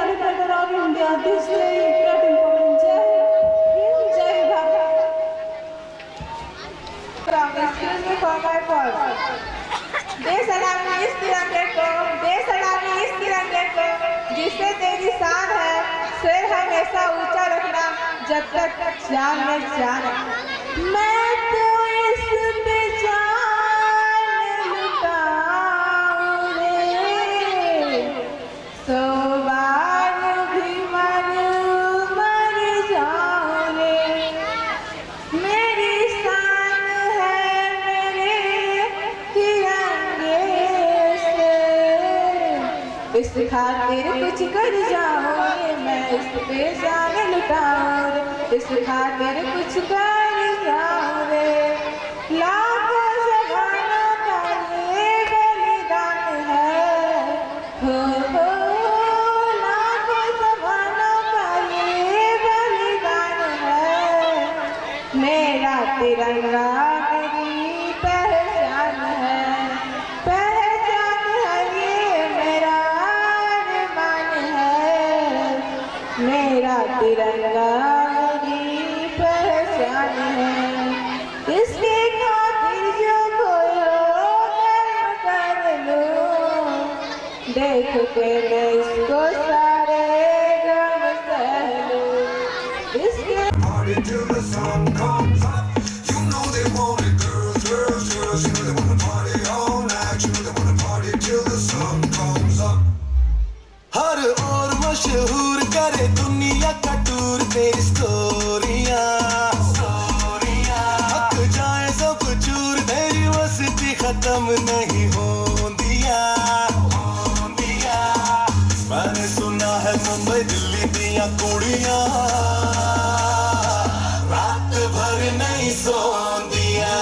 celebrated all India this day great importance. Jai Bharat. Excuse me for my fault. दे सलामी इस तिरंगे को, दे सलामी इस तिरंगे को, जिससे तेरी शान है, सिर हमेशा ऊंचा रखना, जब तक जान में जान है। मैं तो इस पे जान लुटाऊं रे, सौ बार भी मर जाऊं रे, मेरी शान है मेरे तिरंगे से, इस खातिर कुछ कर जाऊं मैं, इस पे जान लुटाऊं रे, इस खातिर कुछ कर जाऊं रे, लाखों जवानों का ये बलिदान है, हो लाखों जवानों का ये बलिदान है, मेरा तिरंगा मेरी पहचान है, पहचान है ये मेरा अरमान है, मेरा तिरंगा मेरी पहचान है, इसके खातिर जो कोई कर लूं, देख के मैं इसको सारे गम सह लूं, इसके Party till the sun comes up. You know they want it, girls, girls, girls. You know they wanna party all night. You know they wanna party till the sun comes up. हर और मशहूर करे दुनिया का tour तेरी स्टोरियां, थक जाए सब चूर तेरी मस्ती खत्म नहीं होंदिया। मैंने सुना है मुंबई दिल्ली दिया कुड़ियां रात भर नहीं सोंदिया।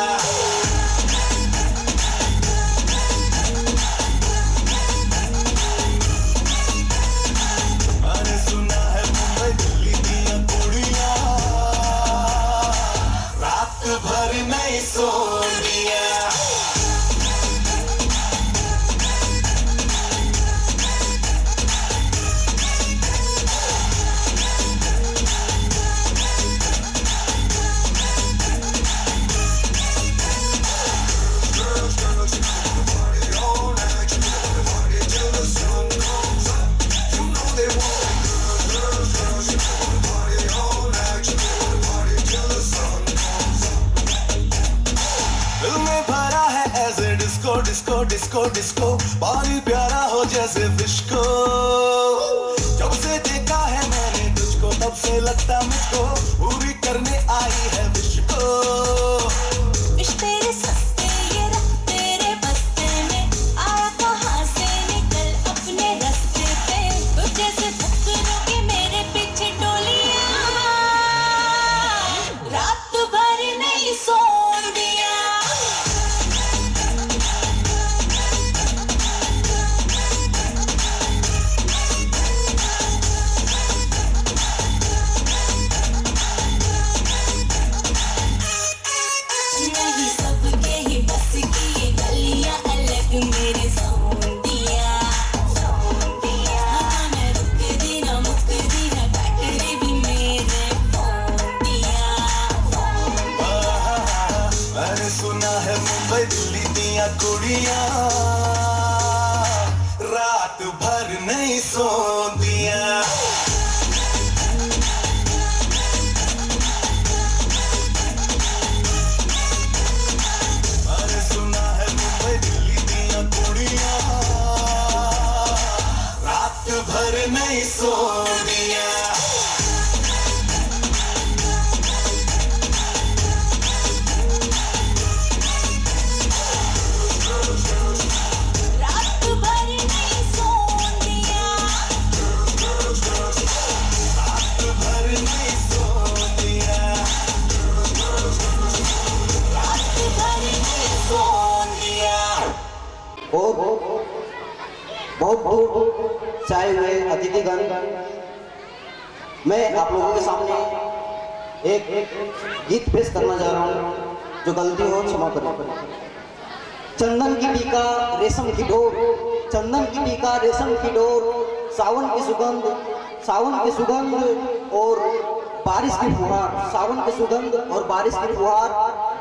मैंने सुना है मुंबई दिल्ली दिया कुड़ियां रात भर नहीं Sondiya. Girls, girls, you know they wanna party all night. You know they wanna party till the sun comes up. You know they want it, girls, girls, girls. You know they wanna party all night. You know they wanna party till the sun comes up. दिल में भरा है ऐसे disco disco disco disco, पानी प्यारा हो जैसे wish को। जब से देखा है मैंने तुझको तब से लगता मुझको पूरी करने आई है विश को। विश तेरे सस्ते ये रख तेरे बस्ते में, आया कहाँ से निकल अपने रास्ते पे, तुझे से फकरों के मेरे पीछे टोलियां, रात भर नहीं सोन दिया। नहीं सबके ही बस की ये गलियां अलग मेरे सौंदिया, हाँ मैं रुक दी ना मुक दी है बैटरी भी मेरे फोन दिया। मैंने सुना है मुंबई दिल्ली दिया कुड़ियां रात भर नहीं सोंदिया। मैंने सुना है मुंबई दिल्ली दिया कुड़ियां रात भर नहीं सोंदिया। रात भर नहीं सोन दिया, रात भर नहीं सोंदिया। रात भर नहीं सोन दिया। बहुत बहुत चाहे हुए अतिथिगण, मैं आप लोगों के सामने एक गीत पेश करना जा रहा हूँ, जो गलती हो क्षमा करें। चंदन की टीका रेशम की डोर, चंदन की टीका रेशम की डोर, सावन की सुगंध और बारिश की फुहार, सावन की सुगंध और बारिश की फुहार,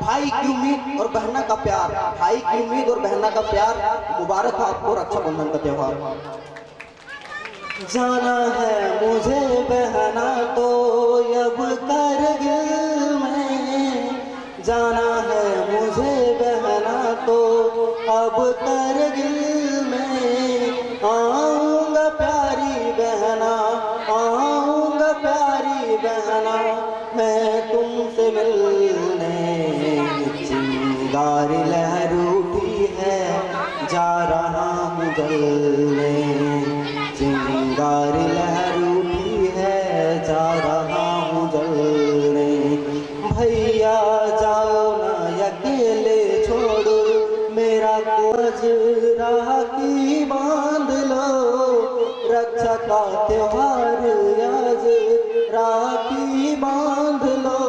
भाई की उम्मीद और बहना का प्यार, भाई की उम्मीद और बहना का प्यार, मुबारक हो आपको रक्षाबंधन का त्योहार। जाना है मुझे बहना तो अब करगिल में, जाना है मुझे बहना तो अब करगिल में, आऊंगा प्यारी बहना, आऊंगा प्यारी बहना, मैं तुमसे मिलने, चिंगारी लहर उठी है, जा रहा हूँ जलने, चिंगारी लहर उठी है, जा रहा हूँ जलने, भैया जाओ ना अकेले छोड़ो, मेरा कोज राखी बांध लो, रक्षा का त्योहार आज राखी बांध लो,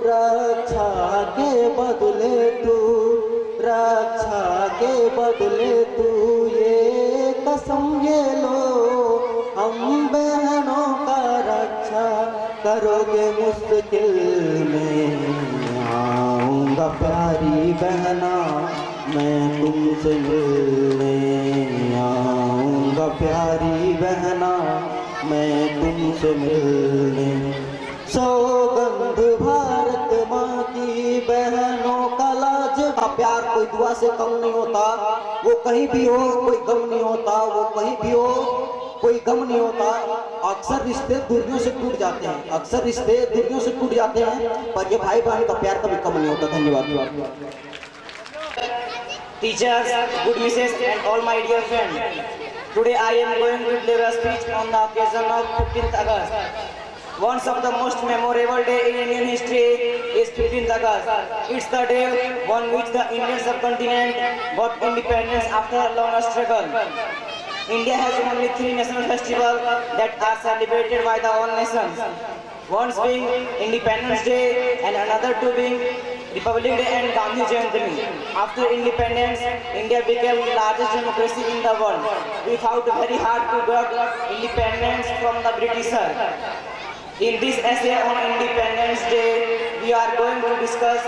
रक्षा के बदले तू ये कसम ये लो, हम बहनों का रक्षा करोगे मुश्किल में, आऊंगा प्यारी बहना मैं तुमसे मिलने, आऊंगा प्यारी बहना मैं तुमसे मिलने, सौगंध भारत माँ की बहनों का लाज का प्यार कोई दुआ से कम नहीं होता, वो कहीं भी हो कोई गम नहीं होता, वो कहीं भी हो कोई गम नहीं होता, अक्सर रिश्ते दूरियों से टूट जाते हैं, अक्सर रिश्ते दूरियों से टूट जाते हैं, पर ये भाई बहन का प्यार कभी कम नहीं होता। धन्यवाद। Teachers, good misses and all my dear friends, today I am going to deliver a speech on the occasion of 15th August. One of the most memorable day in Indian history is 15th August. It's the day on which the Indian subcontinent got independence after a long struggle. India has only 3 national festivals that are celebrated by the all nations. One being Independence Day and another 2 being Republic Day and Gandhi Jayanti. After independence, India became the largest democracy in the world. We fought very hard to get independence from the Britishers. In this essay on Independence Day, we are going to discuss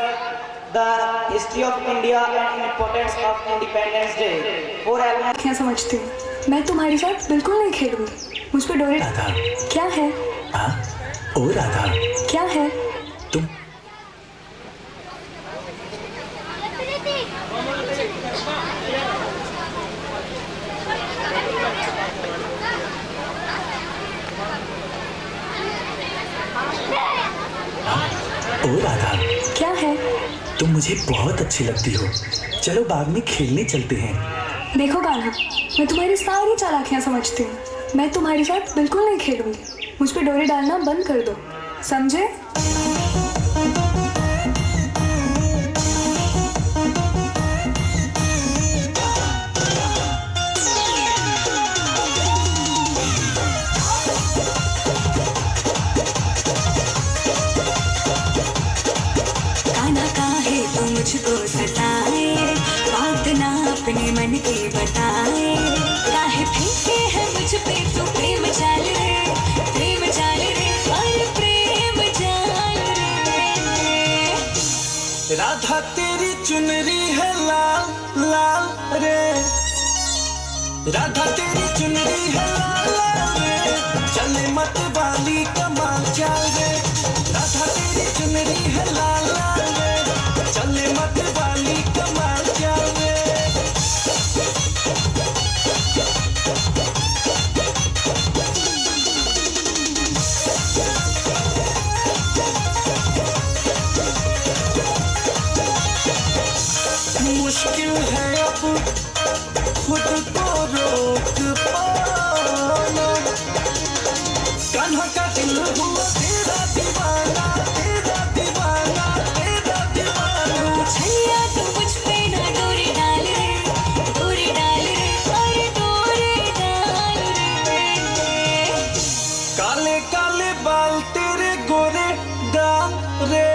the history of India and importance of Independence Day. For almost क्या समझती हूँ? मैं तुम्हारे साथ बिल्कुल नहीं खेलूंगी। मुझ पे डोरे राधा। क्या है? हाँ? ओ राधा। क्या है? तुम ओ राधा। क्या है? तुम मुझे बहुत अच्छी लगती हो। चलो बाग में खेलने चलते हैं। देखो कान्हा, मैं तुम्हारी सारी चालाकियाँ समझती हूँ। मैं तुम्हारे साथ बिल्कुल नहीं खेलूंगी। मुझ पे डोरे डालना बंद कर दो, समझे? मुझको सताए, बात ना अपने मन की बताए, काहे फेंके है मुझ पे तू प्रेम जाल रे, प्रेम जाल रे, और प्रेम जाल रे। राधा तेरी चुनरी है लाल लाल रे, राधा तेरी चुनरी है लाल लाल रे, चले मत वाली कमाल चाल रे, राधा तेरी चुनरी है लाल लाल रे, चले मत वाली कमाल चाल रे। मुश्किल है अब खुद को रोक पाना, कान्हा का दिल हुआ तेरा दीवाना, तेरा दीवाना, तेरा दीवाना। छैया तू मुझ पे ना डोरी डाल रे, डोरी डाल रे, और डोरी डाल रे। काले काले बाल तेरे गोरे गाल रे,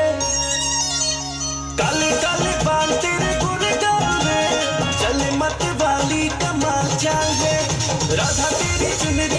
काले काले बाल तेरे गोरे गाल रे, चले मत वाली कमाल चाल रे, राधा तेरी चुनरी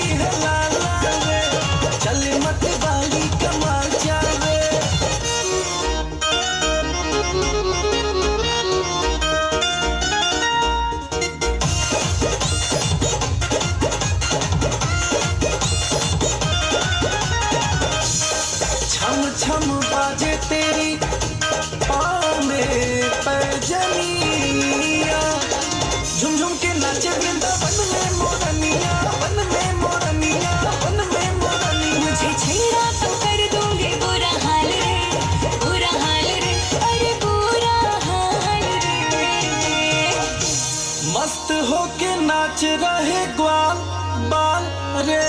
नाचे वृंदावन में मोरनिया, वन में मोरनिया, वन में मोरनिया। मुझे छेड़ा तो कर दूंगी बुरा हाल रे, बुरा हाल रे, अरे बुरा हाल रे। मस्त होके नाच रहे ग्वाल बाल रे,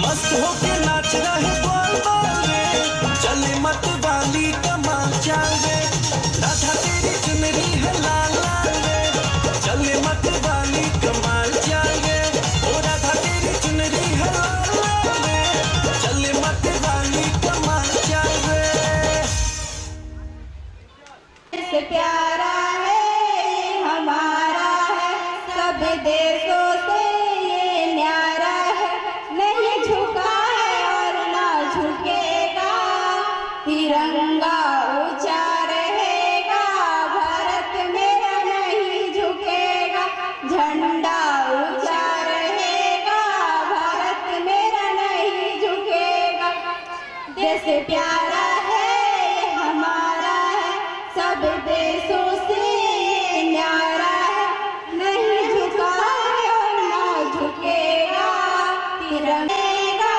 मस्त होके नाच रहे ग्वाल बाल रे, चले मत वाली कमाल चाल रे, राधा तेरी चुनरी है लाल लाल रे, चले मत वाली कमाल चाल रे, ओ राधा तेरी चुनरी है लाल लाल रे, चले मत वाली कमाल चाल रे। से प्यारा है हमारा है, सब देशों से ये न्यारा है, नहीं झुका है और ना झुकेगा, तिरंगा ऊंचा रहेगा, भारत मेरा नहीं झुकेगा, झंडा ऊंचा रहेगा, भारत मेरा नहीं झुकेगा। देश प्यारा है ये हमारा है, सब देशों से ये न्यारा है, नहीं झुका है और ना झुकेगा, तिरंगा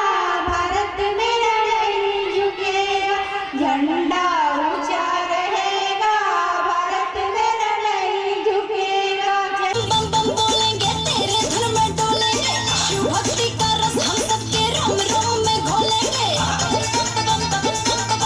भारत मेरा नहीं झुकेगा, झंडा ऊंचा रहेगा, भारत मेरा नहीं झुकेगा। बम बम बोलेंगे तेरे धुन में डोलेंगे, शिव भक्ति का रस हम सबके रोम रोम में घोलेंगे। बम बम बम बम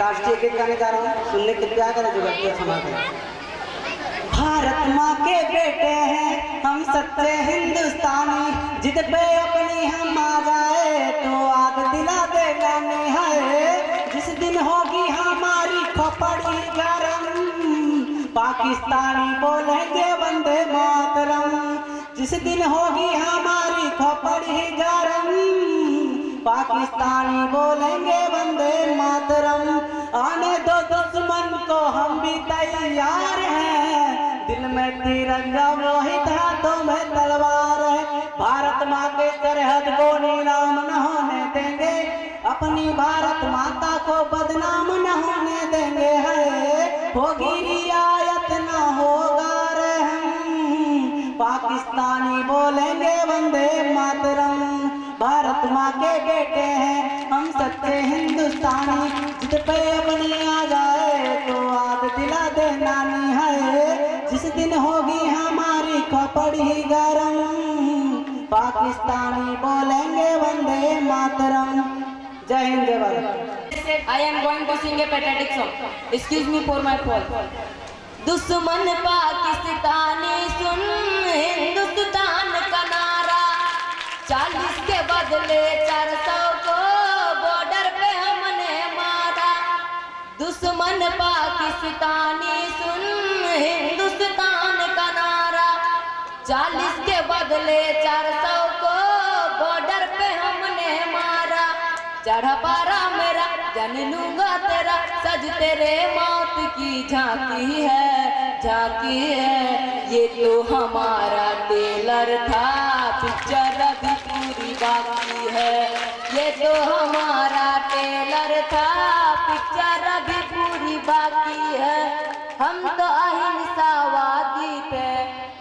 राष्ट्रीय गीत गाने जा रहा हूँ, सुनने के लिए क्या करें जो व्यक्ति क्षमा करें। भारत माँ के बेटे हैं हम सच्चे हिंदुस्तानी, जिद पे अपनी हम आ जाए तो आग दिला दे गाने है। जिस दिन होगी हमारी खोपड़ी गरम, पाकिस्तानी बोलेंगे वंदे मातरम। जिस दिन होगी हमारी खोपड़ी गरम, पाकिस्तानी बोलेंगे वंदे मातरम। आने दो दुश्मन को हम भी तैयार हैं, दिल में तिरंगा मोहित हाथों में तलवार है। भारत माँ के सरहद को नीलाम न होने देंगे, अपनी भारत माता को बदनाम न होने देंगे है। होगी रियायत न होगा रहम, पाकिस्तानी बोलेंगे वंदे मातरम। भारत माँ के बेटे हैं हम सच्चे हिंदुस्तानी, जिद पे अपनी आ जाए तो आग दिला दे नानी है। जिस दिन होगी हमारी खोपड़ी गरम, पाकिस्तानी बोलेंगे वंदे मातरम। जय हिंद जय Bharat. I am going to sing a patriotic song. Excuse me for my fault. दुश्मन पाकिस्तानी सुन हिंदुस्तान का नारा, 40 के बदले 400 को बॉर्डर पे हमने मारा। दुश्मन पाकिस्तानी सुन हिंदुस्तान का नारा, 40 के बदले 400 को बॉर्डर पे हमने मारा। चढ़ा पारा मेरा जान लूंगा तेरा, सज तेरे मौत की झांकी है, झांकी है। ये तो हमारा टेलर था, पिक्चर अभी पूरी बाकी है। ये तो हमारा टेलर था, पिक्चर अभी पूरी बाकी है। हम तो अहिंसावादी थे,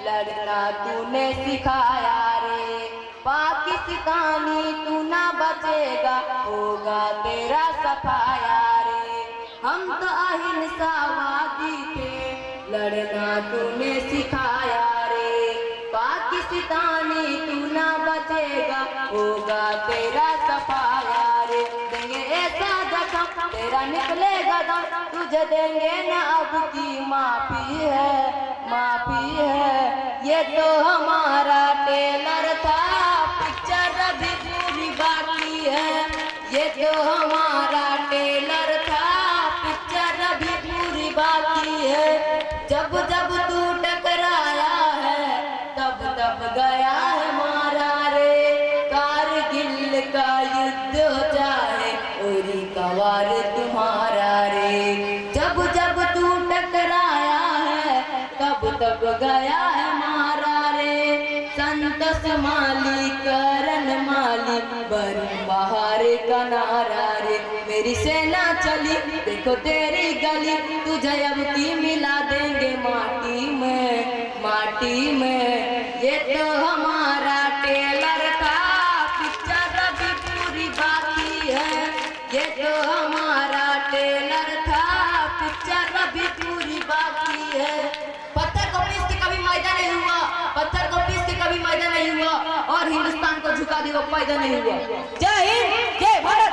लड़ना तूने सिखाया रे। पाकिस्तानी तू ना बचेगा, होगा तेरा सफाया रे। हम तो अहिंसावादी थे, लड़ना तूने सिखाया रे। पाकिस्तानी तू ना बचेगा, होगा तेरा सफाया रे। देंगे ऐसा जख्म तेरा निकलेगा दम, तुझे देंगे ना अब की माफी है, माफी है। ये तो हमारा टेलर था, पिक्चर अभी पूरी बाकी है। ये तो हमारा टेलर था, पिक्चर अभी पूरी बाकी है। जब जब तू टकराया है, तब तब गया है मारा रे। कारगिल का युद्ध हो जाए, उरी का वार तुम्हारा रे। जब जब तू टकराया है, तब तब गया है मारा रे। संतोष माली करण माली बन बहार का नारा रे। मेरी सेना चली देखो तेरी गली, तुझे अब की मिला देंगे माटी में, माटी में। ये तो हमारा टेलर था, पिक्चर अभी पूरी बाकी है। ये तो हमारा टेलर था, पिक्चर अभी पूरी बाकी है। पत्थर को पीस के कभी मैदा नहीं हुआ, पत्थर को पीस के कभी मैदा नहीं हुआ, और हिंदुस्तान को झुका दिया पैदा नहीं हुआ। जय हिंद जय भारत।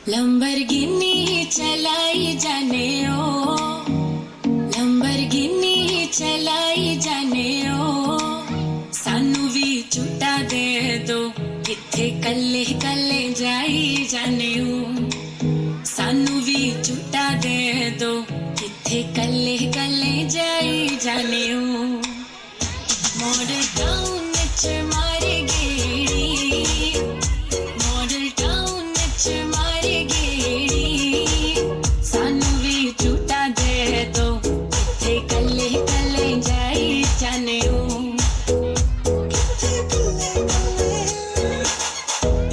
लंबरगिनी चलाई जाने ओ, लंबरगिनी चलाई जाने ओ। सानू भी झूठा दे दो, किथे कल्ले कल्ले जाई जाने ओ। सानू भी झूठा दे दो, किथे कल्ले कल्ले जाई जाने ओ। मॉडल टाउन च मारे गेड़ी, मॉडल टाउन च मारे गेड़ी। सानू भी झूठा दे दो, किथे कल्ले कल्ले जाई जाने ओ।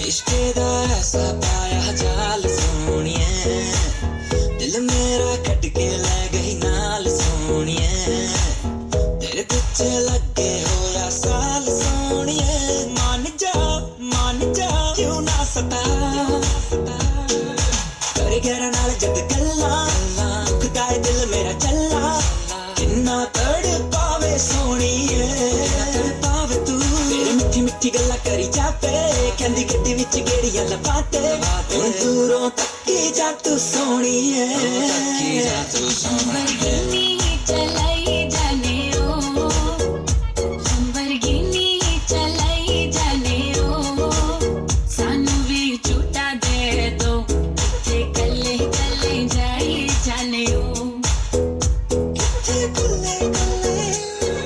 इश्के दा ऐसा पाया जाल सोनिए, दिल मेरा कट के ले गई नाल सोनिए। तेरे पीछे लगे होया साल सोनिए, मान जा क्यों ना सता। पावे सोनिए पावे तू तेरी मिठी मिठी गल्ला करी जापे कहंदी गड्डी विच गेड़ियां लपाते हुण दूरों तक्की जा तू सोनिए तक्की जा तू सोनिए चलाई जाने ओ लंबरगिनी चलाई जाने ओ सानू भी झूठा दे दो ते कल्ले कल्ले जाई जाने ओ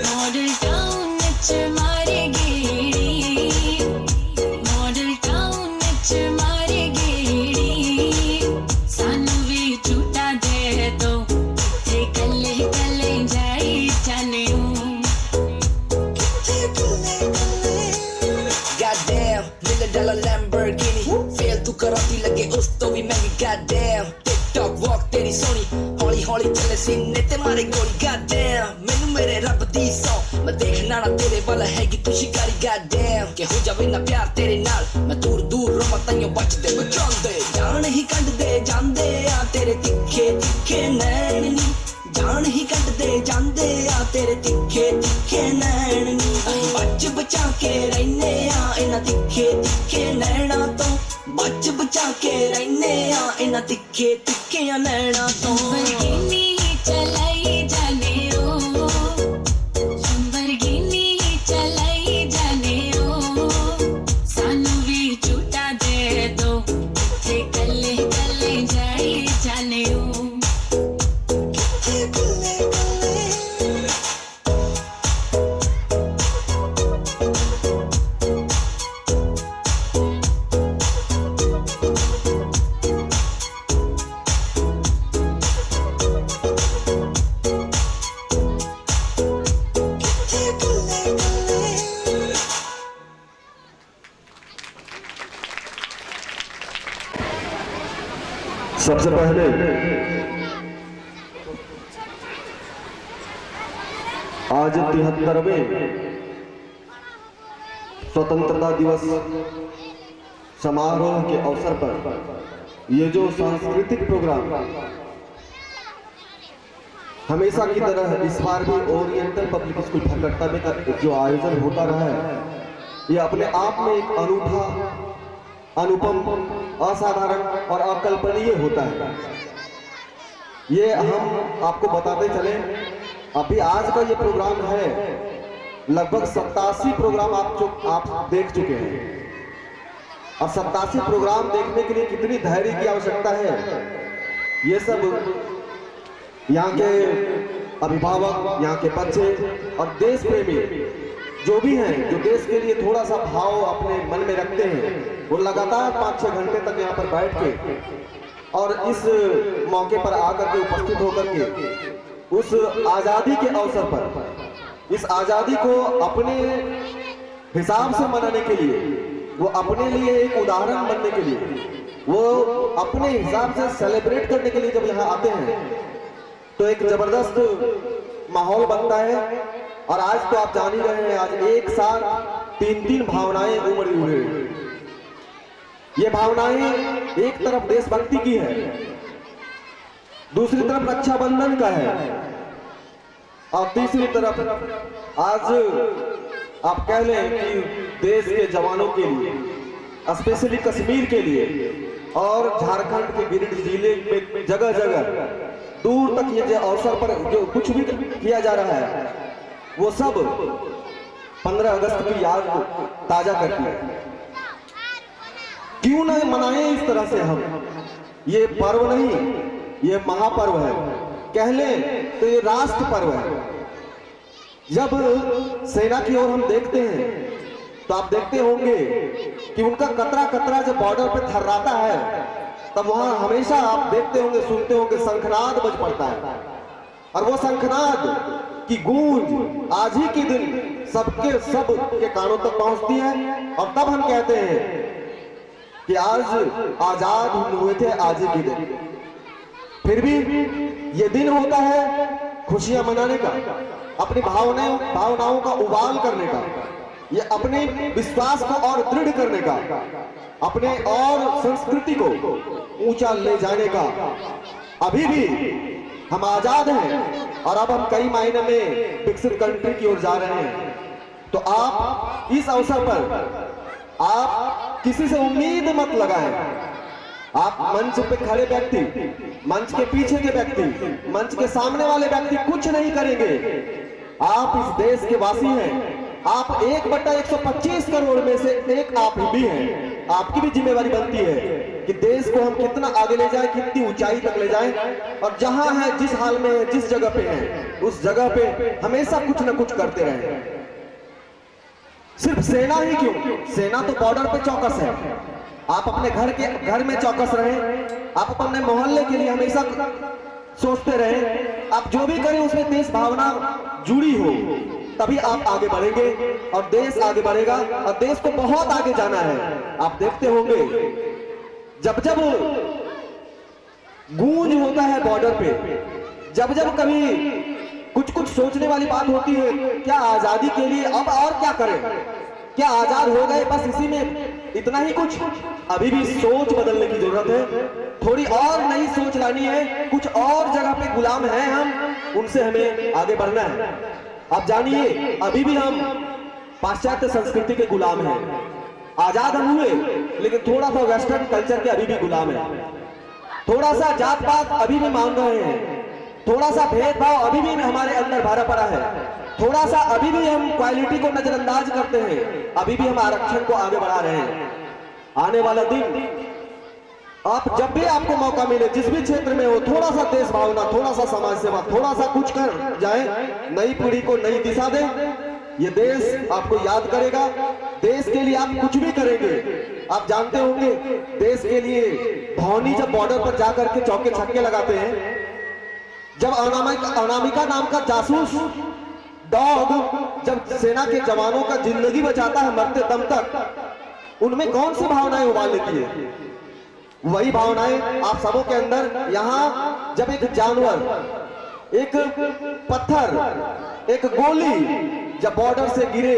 मॉडल टाउन च मारे गेड़ी मॉडल टाउन च मारे गेड़ी सानू भी झूठा दे दो ते कल्ले कल्ले जाई जाने ओ Goddamn, $1 million Lamborghini Feel तू कराती लगे उस तो भी महंगी Goddamn, TikTok walk तेरी सोनी हौली हौली चले सीने ते मारे गोली Goddamn, मैनू मेरे रब दी सौ मैं देखना ना तेरे वाला हैगी तू शिकारी Goddamn, के हो जावे ना प्यार तेरे नाल मैं दूर दूर रवां ताइयों बचदे बचांदे जान ही कंड दे जांदे आ तेरे तिखे तिखे नैन नी जान ही कट दे जांदे आ तेरे तिखे तिखे नैन नी बच बचा के रहने आ इन्हां तिखे तिखे नैना तो बच बचा के रहने आ इन्हां तिखे तिखे नैना तो लंबरगिनी चलाई जाने ओ लंबरगिनी चलाई जाने ओ सानू भी झूठा दे दो ते कल्ले कल्ले जाई जाने ओ सबसे पहले आज 73वें स्वतंत्रता दिवस समारोह के अवसर पर ये जो सांस्कृतिक प्रोग्राम हमेशा की तरह इस बार भी ओरिएंटल पब्लिक स्कूल फरकट्टा में जो आयोजन होता रहा है ये अपने आप में एक अनूठा अनुपम असाधारण और अकल्पनीय होता है। ये हम आपको बताते चले अभी आज का ये प्रोग्राम है लगभग 87 प्रोग्राम आप देख चुके हैं और 87 प्रोग्राम देखने के लिए कितनी धैर्य की आवश्यकता है ये सब यहाँ के अभिभावक यहाँ के बच्चे और देश प्रेमी जो भी हैं जो देश के लिए थोड़ा सा भाव अपने मन में रखते हैं वो लगातार 5-6 घंटे तक यहाँ पर बैठ के और इस मौके पर आकर के उपस्थित होकर के उस आज़ादी के अवसर पर इस आज़ादी को अपने हिसाब से मनाने के लिए वो अपने लिए एक उदाहरण बनने के लिए वो अपने हिसाब से सेलिब्रेट करने के लिए जब यहाँ आते हैं तो एक जबरदस्त माहौल बनता है। और आज तो आप जान ही रहे हैं आज एक साथ 3 भावनाएं उमड़ी हुई हैं। ये भावनाएं एक तरफ देशभक्ति की है दूसरी तरफ रक्षाबंधन का है और तीसरी तरफ आज आप कह लें कि देश के जवानों के लिए स्पेशली कश्मीर के लिए और झारखंड के गिरिडीह जिले में जगह जगह दूर तक ये जो अवसर पर जो कुछ भी किया जा रहा है वो सब 15 अगस्त की याद ताजा करती है। क्यों ना मनाएं इस तरह से हम ये पर्व नहीं ये महापर्व है कह लें तो ये राष्ट्र पर्व है। जब सेना की ओर हम देखते हैं तो आप देखते होंगे कि उनका कतरा कतरा जब बॉर्डर पे थर्राता है तब वहां हमेशा आप देखते होंगे सुनते होंगे शंखनाद बज पड़ता है और वो शंखनाद की गूंज आज ही के दिन सब के कानों तक पहुंचती है और तब हम कहते हैं कि आज आजाद हुए थे आज ही के दिन। फिर भी ये दिन होता है खुशियां मनाने का अपनी भावनाओं का उबाल करने का ये अपने विश्वास को और दृढ़ करने का अपने और संस्कृति को ऊंचा ले जाने का। अभी भी हम आजाद हैं और अब हम कई मायने में विकसित कंट्री की ओर जा रहे हैं। तो आप इस अवसर पर आप किसी से उम्मीद मत लगाएं। आप मंच पे खड़े व्यक्ति, मंच के पीछे के व्यक्ति, मंच के सामने वाले व्यक्ति कुछ नहीं करेंगे। आप इस देश के वासी हैं। आप 1/125 करोड़ में से एक आप ही भी हैं। आपकी भी जिम्मेवारी बनती है कि देश को हम कितना आगे ले जाएं, कितनी ऊंचाई तक ले जाएं, और जहां है, जिस हाल में है, जिस जगह पे है, उस जगह पे हमेशा कुछ न कुछ करते रहें। सिर्फ सेना ही क्यों, सेना तो बॉर्डर पे चौकस है। आप अपने घर में चौकस रहें। आप अपने मोहल्ले के लिए हमेशा सोचते रहें। आप जो भी करें उसमें देश भावना जुड़ी हो, तभी आप आगे बढ़ेंगे और देश आगे बढ़ेगा और देश को बहुत आगे जाना है। आप देखते होंगे जब जब गूंज होता है बॉर्डर पे, जब जब कभी कुछ कुछ सोचने वाली बात होती है, क्या आजादी के लिए अब और क्या करें, क्या आजाद हो गए बस इसी में इतना ही कुछ? अभी भी सोच बदलने की जरूरत है। थोड़ी और नई सोच लानी है। कुछ और जगह पे गुलाम हैं हम, उनसे हमें आगे बढ़ना है। अब जानिए, अभी भी हम पाश्चात्य संस्कृति के गुलाम हैं। आजाद हम हुए लेकिन थोड़ा सा वेस्टर्न कल्चर के अभी भी गुलाम है। थोड़ा सा जात पात अभी भी मान रहे हैं। थोड़ा सा भेदभाव अभी भी हमारे अंदर भरा पड़ा है। थोड़ा सा अभी भी हम क्वालिटी को नजरअंदाज करते हैं। अभी भी हम आरक्षण को आगे बढ़ा रहे हैं। आने वाला दिन, आप जब भी आपको मौका मिले, जिस भी क्षेत्र में हो, थोड़ा सा देश भावना, थोड़ा सा समाज सेवा, थोड़ा सा कुछ कर जाए, नई पीढ़ी को नई दिशा दे। ये देश आपको याद करेगा। देश के लिए आप कुछ भी करेंगे। आप जानते होंगे, देश के लिए धोनी जब बॉर्डर पर जाकर के चौके छक्के लगाते हैं, जब अनामिका नाम का जासूस डॉग जब सेना के जवानों का जिंदगी बचाता है मरते दम तक, उनमें कौन सी भावनाएं उबाल लेती है? वही भावनाएं आप सबों के अंदर। यहां जब एक जानवर, एक पत्थर, एक गोली जब बॉर्डर से गिरे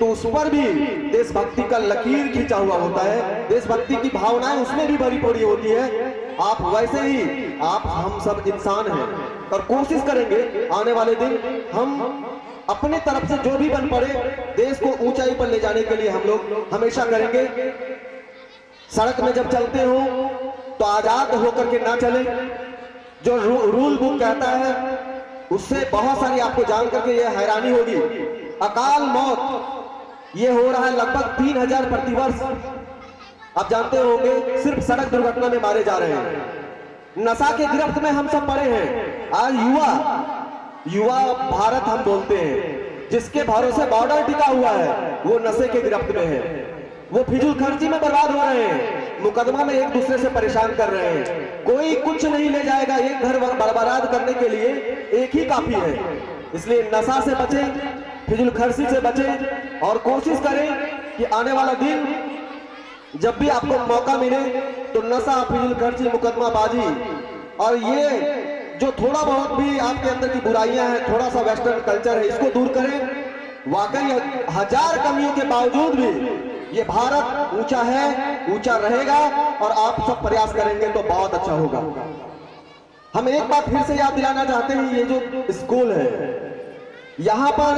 तो उस पर भी देशभक्ति का लकीर खींचा हुआ होता है। देशभक्ति की भावनाएं उसमें भी भरी पड़ी होती है। आप वैसे ही, आप हम सब इंसान हैं और कोशिश करेंगे आने वाले दिन हम अपने तरफ से जो भी बन पड़े, देश को ऊंचाई पर ले जाने के लिए हम लोग हमेशा करेंगे। सड़क में जब चलते हो तो आजाद होकर के ना चले। जो रूल बुक कहता है उससे बहुत सारी आपको जान करके ये हैरानी होगी। अकाल मौत ये हो रहा है लगभग 3000 प्रतिवर्ष। आप जानते होंगे सिर्फ सड़क दुर्घटना में मारे जा रहे हैं। नशा के गिरफ्त में हम सब पड़े हैं। आज युवा भारत हम बोलते हैं, जिसके भरोसे बॉर्डर टिका हुआ है, वो नशे के गिरफ्त में है। वो फिजूल खर्ची में बर्बाद हो रहे हैं। मुकदमा में एक दूसरे से परेशान कर रहे हैं। कोई कुछ नहीं ले जाएगा। एक घर बर्बाद करने के लिए एक ही काफी है। इसलिए नशा से बचें, फिजूल खर्ची से बचें और कोशिश करें कि आने वाला दिन जब भी आपको मौका मिले तो नशा, फिजूल खर्ची, मुकदमाबाजी और ये जो थोड़ा बहुत भी आपके अंदर की बुराइयां हैं, थोड़ा सा वेस्टर्न कल्चर है, इसको दूर करें। वाकई 1000 कमियों के बावजूद भी ये भारत ऊंचा है, ऊंचा रहेगा और आप सब प्रयास करेंगे तो बहुत अच्छा होगा। हम एक बार फिर से याद दिलाना चाहते हैं, ये जो स्कूल है, यहाँ पर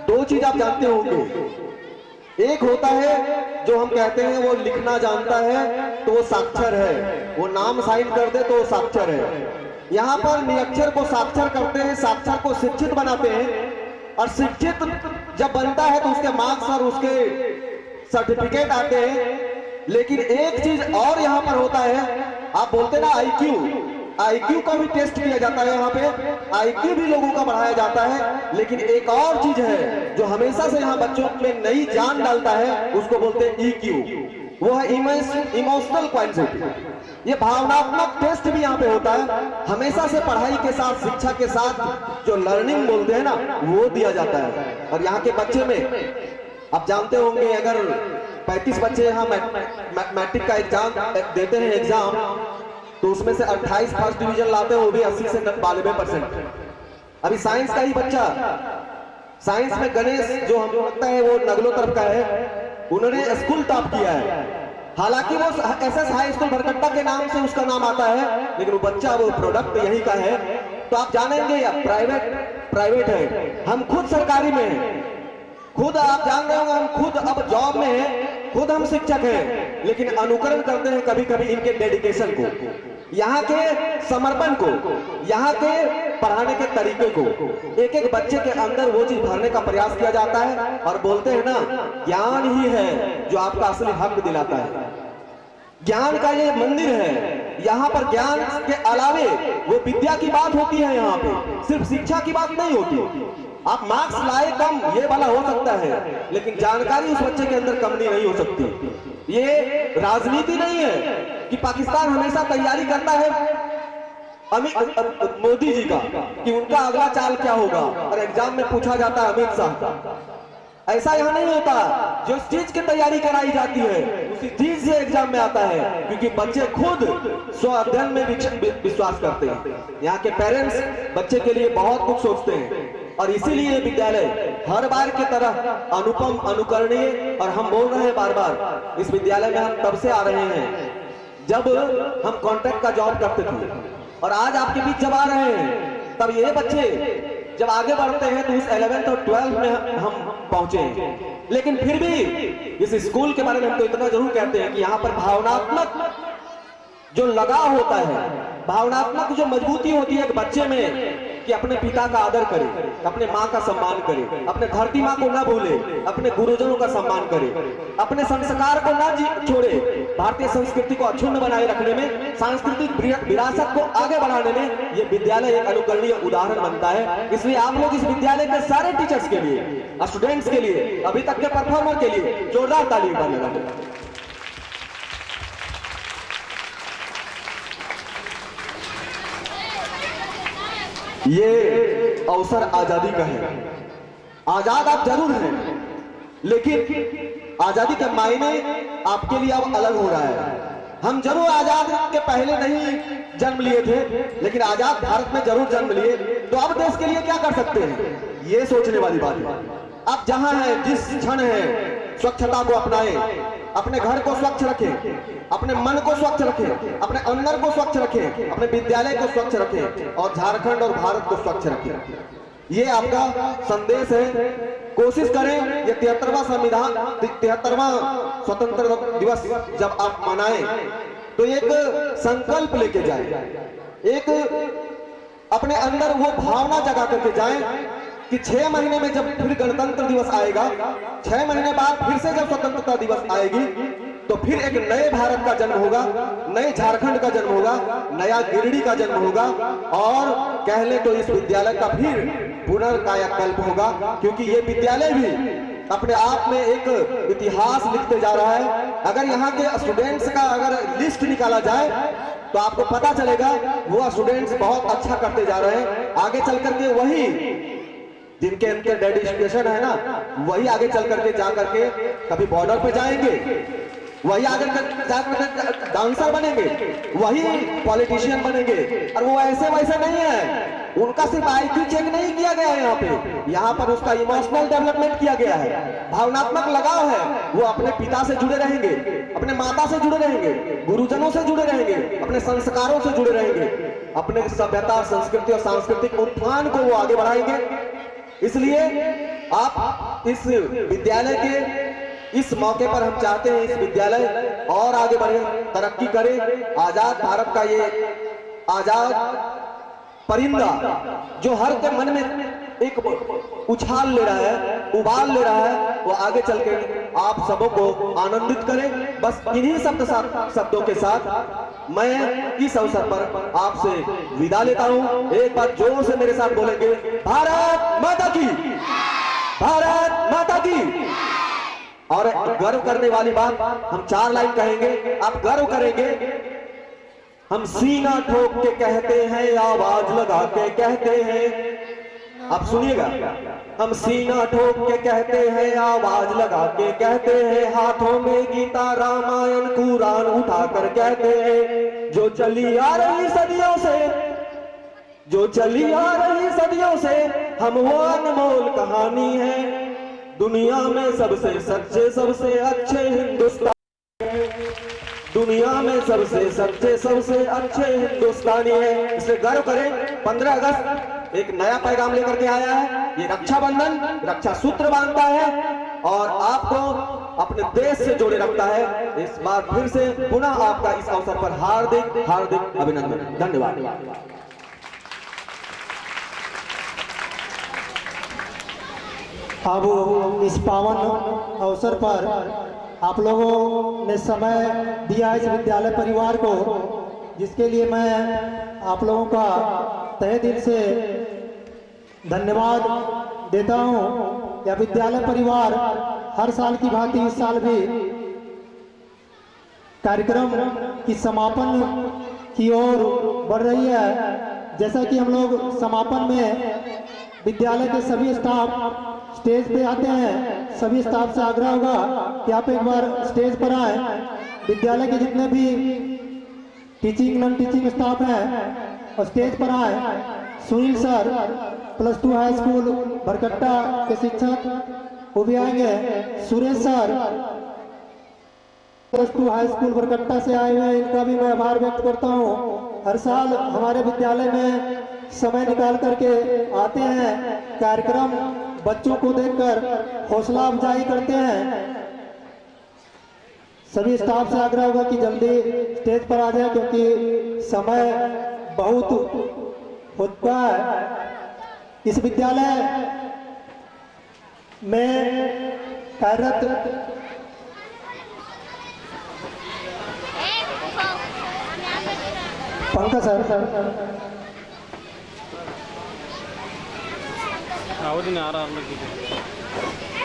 2 चीज आप जानते होंगे। एक होता है जो हम कहते हैं वो लिखना जानता है तो वो साक्षर है, वो नाम साइन कर दे तो वो साक्षर है। यहाँ पर निरक्षर को साक्षर करते हैं, साक्षर को शिक्षित बनाते हैं और शिक्षित जब बनता है तो उसके मार्क्स और उसके सर्टिफिकेट आते हैं। लेकिन एक चीज और यहाँ पर होता है, आप बोलते ना आईक्यू का भी टेस्ट किया जाता है। यहाँ पे आईक्यू भी लोगों का बढ़ाया जाता है। लेकिन एक और चीज है जो हमेशा से यहाँ बच्चों में नई जान डालता है, उसको बोलते हैं ईक्यू। वो है इमोशनल क्वांटिटी। ये भावनात्मक टेस्ट भी यहाँ पे होता है। हमेशा से पढ़ाई के साथ, शिक्षा के साथ जो लर्निंग बोलते हैं ना, वो दिया जाता है। और यहाँ के बच्चे में आप जानते होंगे, अगर 35 बच्चे यहाँ मैट्रिक का एग्जाम देते हैं एग्जाम, तो उसमें से 28 फर्स्ट डिवीजन लाते हैं, वो भी 80 से 92%। अभी साइंस का ही बच्चा, साइंस में गणेश जो हमको लगता है वो नगलो तरफ का है, उन्होंने स्कूल टॉप किया है। हालांकि वो SS हाई स्कूल भरकट्टा के नाम से उसका नाम आता है, लेकिन वो बच्चा वो प्रोडक्ट यही का है। तो आप जानेंगे या प्राइवेट है, हम खुद सरकारी में हैं, खुद आप जान रहे होंगे, हम खुद अब जॉब में हैं, खुद हम शिक्षक हैं, लेकिन अनुकरण करते हैं कभी कभी इनके डेडिकेशन को, यहाँ के समर्पण को, यहाँ के पढ़ाने के तरीके को। एक एक बच्चे के अंदर वो चीज भरने का प्रयास किया जाता है और बोलते हैं ना, ज्ञान ही है जो आपका असली हक दिलाता है। ज्ञान का ये मंदिर है, यहाँ पर ज्ञान के अलावे वो विद्या की बात होती है, यहाँ पे सिर्फ शिक्षा की बात नहीं होती। आप मार्क्स लाए कम ये वाला हो सकता है, लेकिन जानकारी उस बच्चे के अंदर कमी नहीं हो सकती। ये राजनीति नहीं है कि पाकिस्तान हमेशा तैयारी करता है मोदी जी का कि उनका अगला चाल क्या होगा, और एग्जाम में पूछा जाता है अमित शाह का। ऐसा यहाँ नहीं होता। जो चीज की तैयारी कराई जाती है उसी चीज से एग्जाम में आता है, क्योंकि बच्चे खुद स्व अध्ययन में विश्वास करते हैं। यहाँ के पेरेंट्स बच्चे के लिए बहुत कुछ सोचते हैं, और इसीलिए विद्यालय हर बार की तरह अनुपम, अनुकरणीय, और हम बोल रहे हैं बार बार, इस विद्यालय में हम तब से आ रहे हैं जब हम कॉन्ट्रैक्ट का जॉब करते थे, और आज आपके बीच जब आ रहे हैं तब ये बच्चे जब आगे बढ़ते हैं तो उस 11th और 12th में हम पहुंचे हैं। लेकिन फिर भी इस स्कूल के बारे में हम तो इतना जरूर कहते हैं कि यहाँ पर भावनात्मक जो लगाव होता है, भावनात्मक जो मजबूती होती है एक बच्चे में, कि अपने पिता का आदर करे, अपने माँ का सम्मान करे, अपने धरती माँ को ना भूले, अपने गुरुजनों का सम्मान करे, अपने संस्कार को ना छोड़े, भारतीय संस्कृति को अक्षुण्ण बनाए रखने में, सांस्कृतिक विरासत को आगे बढ़ाने में ये विद्यालय एक अनुकरणीय उदाहरण बनता है। इसलिए आप लोग इस विद्यालय के सारे टीचर्स के लिए, स्टूडेंट्स के लिए, अभी तक के परफॉर्मर के लिए जोरदार ताली बजाएं। ये अवसर आजादी का है। आजाद आप जरूर हैं, लेकिन आजादी के मायने आपके लिए अब अलग हो रहा है। हम जरूर आजाद के पहले नहीं जन्म लिए थे, लेकिन आजाद भारत में जरूर जन्म लिए, तो अब देश के लिए क्या कर सकते हैं, ये सोचने वाली बात है। आप जहां हैं, जिस क्षण है, स्वच्छता को अपनाएं, अपने घर को स्वच्छ रखें, अपने मन को स्वच्छ रखें, अपने अंदर को स्वच्छ रखें, अपने विद्यालय को स्वच्छ रखें, और झारखंड और भारत को स्वच्छ रखें। ये आपका संदेश है। कोशिश करें ये 73वां संविधान, 73वां स्वतंत्र दिवस जब आप मनाएं तो एक संकल्प लेके जाएं, एक अपने अंदर वो भावना जगा करके जाएं कि 6 महीने में जब फिर गणतंत्र दिवस आएगा, 6 महीने बाद फिर से जब स्वतंत्रता दिवस आएगी, तो फिर एक नए भारत का जन्म होगा, नए झारखंड का जन्म होगा, नया गिरिडीह का जन्म होगा, और कह ले तो इस विद्यालय का फिर पुनर्कायाकल्प होगा, क्योंकि ये विद्यालय भी अपने आप में एक इतिहास लिखते जा रहा है। अगर यहाँ के स्टूडेंट्स का अगर लिस्ट निकाला जाए तो आपको पता चलेगा वो स्टूडेंट्स बहुत अच्छा करते जा रहे हैं। आगे चल करके वही जिनके इनके डेडिकेशन है ना, वही आगे चल करके जा करके कभी बॉर्डर पे जाएंगे, वही आगे जाकर डांसर बनेंगे, वही पॉलिटिशियन बनेंगे। और वो ऐसे वैसे नहीं है, उनका सिर्फ IQ चेक नहीं किया गया है यहाँ पर उसका इमोशनल डेवलपमेंट किया गया है, भावनात्मक लगाव है। वो अपने पिता से जुड़े रहेंगे, अपने माता से जुड़े रहेंगे, गुरुजनों से जुड़े रहेंगे, अपने संस्कारों से जुड़े रहेंगे, अपने सभ्यता, संस्कृति और सांस्कृतिक उत्थान को वो आगे बढ़ाएंगे। इसलिए आप इस विद्यालय के इस मौके पर हम चाहते हैं इस विद्यालय और आगे बढ़े, तरक्की करे। आजाद भारत का ये आजाद परिंदा जो हर के मन में एक उछाल ले रहा है, उबाल ले रहा है, वो आगे चल के आप सबों को आनंदित करे। बस इन्हीं शब्दों के साथ मैं इस अवसर पर आपसे विदा लेता हूं। एक बार जोर से मेरे साथ बोलेंगे, भारत माता की, भारत माता की। और गर्व करने वाली बात, हम 4 लाइन कहेंगे, आप गर्व करेंगे। हम सीना ठोक के कहते हैं, आवाज लगा के कहते हैं, आप सुनिएगा। हम सीना ठोक के कहते हैं, आवाज लगा के कहते हैं, हाथों में गीता रामायण कुरान उठाकर कहते हैं, जो चली आ रही सदियों से, जो चली आ रही सदियों से हम वो अनमोल कहानी है। दुनिया में सबसे सच्चे, सबसे अच्छे हिंदुस्तान, दुनिया में सबसे सच्चे सबसे अच्छे हिंदुस्तानी है, इसलिए गर्व करें। 15 अगस्त एक नया पैगाम लेकर के आया है। ये रक्षाबंधन रक्षा सूत्र बांधता है और आपको अपने देश से जोड़े रखता है। इस बार फिर से पुनः आपका इस अवसर पर हार्दिक हार्दिक अभिनंदन। धन्यवाद। अब इस पावन अवसर पर आप लोगों ने समय दिया इस विद्यालय परिवार को, जिसके लिए मैं आप लोगों का तहे दिल से धन्यवाद देता हूं। यह विद्यालय परिवार हर साल की भांति इस साल भी कार्यक्रम की समापन की ओर बढ़ रही है। जैसा कि हम लोग समापन में विद्यालय के सभी स्टाफ स्टेज पे आते हैं, सभी स्टाफ से आग्रह होगा कि आप एक बार स्टेज पर आए। विद्यालय के जितने भी टीचिंग नॉन टीचिंग स्टाफ हैं और स्टेज पर आए। Sunil sir +2 high school Bharkatta के शिक्षक वो भी आएंगे। Suresh sir +2 high school Bharkatta से आए हुए हैं, इनका भी मैं आभार व्यक्त करता हूँ। हर साल हमारे विद्यालय में समय निकाल करके आते हैं, कार्यक्रम बच्चों को देखकर हौसला अफजाई करते हैं। सभी स्टाफ से आग्रह होगा कि जल्दी स्टेज पर आ जाए, क्योंकि समय बहुत होता है। इस विद्यालय में कार्यरत पंकज सर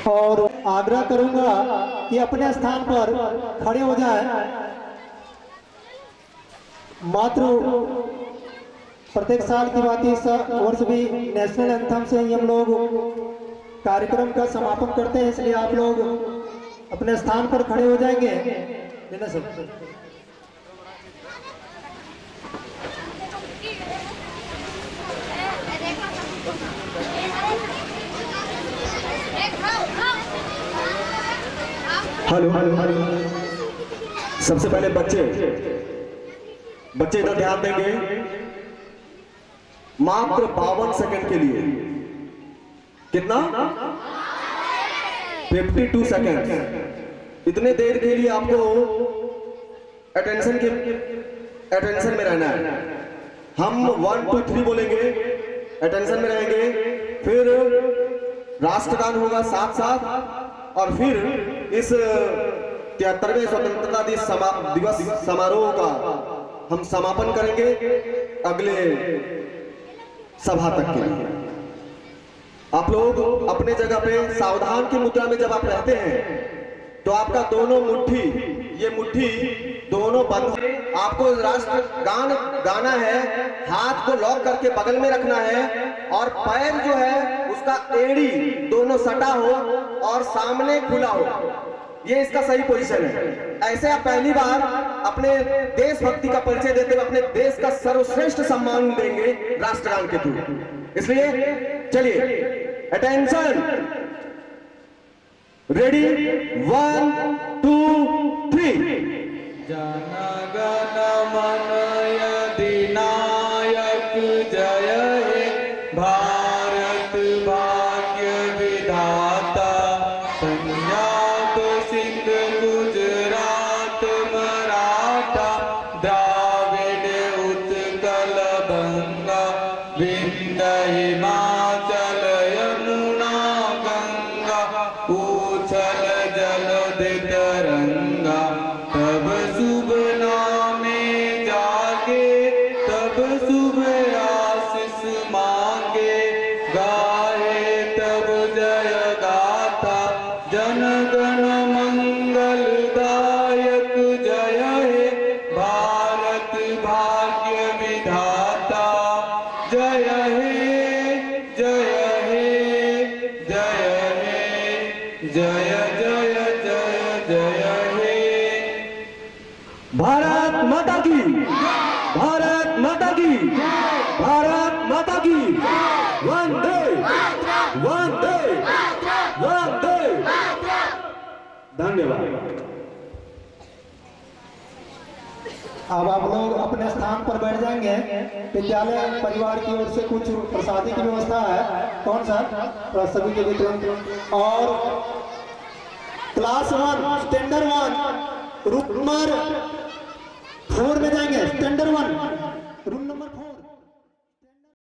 और आग्रह करूंगा कि अपने स्थान पर खड़े हो जाएं। मात्र प्रत्येक साल की बात इस वर्ष भी नेशनल एंथम से ही हम लोग कार्यक्रम का समापन करते हैं, इसलिए आप लोग अपने स्थान पर खड़े हो जाएंगे। हेलो सबसे पहले बच्चे इधर ध्यान देंगे। मात्र 52 सेकंड के लिए, कितना 52 सेकंड, इतने देर के लिए आपको अटेंशन में रहना है। हम 1 2 3 बोलेंगे, अटेंशन में रहेंगे, फिर राष्ट्रगान होगा साथ साथ, और फिर इस 73वें स्वतंत्रता दिवस समारोह का हम समापन करेंगे अगले सभा तक के लिए। आप लोग अपने जगह पे सावधान की मुद्रा में जब आप रहते हैं तो आपका दोनों मुट्ठी, ये मुट्ठी दोनों बंद, आपको राष्ट्रगान गाना है, हाथ को लॉक करके बगल में रखना है और पैर जो है उसका एड़ी दोनों सटा हो और सामने खुला हो। ये इसका सही पोजीशन है। ऐसे आप पहली बार अपने देशभक्ति का परिचय देते हुए अपने देश का सर्वश्रेष्ठ सम्मान देंगे राष्ट्रगान के थ्रू। इसलिए चलिए, अटेंशन, रेडी, 1 2 3। जनगण मन अधिनायक जय हे भारत भाग्य विधाता, पंजाब सिंध गुजरात मराठा द्राविड उत्कल बंगा, विंध्य हिमाचल यमुना गंगा, उछल जलधि तरंगा, तब शुभ नामे जागे, तब शुभ आशीष मांगे, गाहे तब जय गाथा, जनगण मंगलदायक जय हे भारत भाग्य विधाता, जय हे जय हे जय हे जय जय जय जय हे। भारत माता की, भारत माता की, भारत माता की, वंदे वंदे वंदे। धन्यवाद। अब आप लोग अपने स्थान पर बैठ जाएंगे। विद्यालय परिवार की ओर से कुछ प्रसादी की व्यवस्था है। कौन सा? सभी के वितरण। और क्लास 1 स्टैंडर्ड 1 रूम नंबर 4 में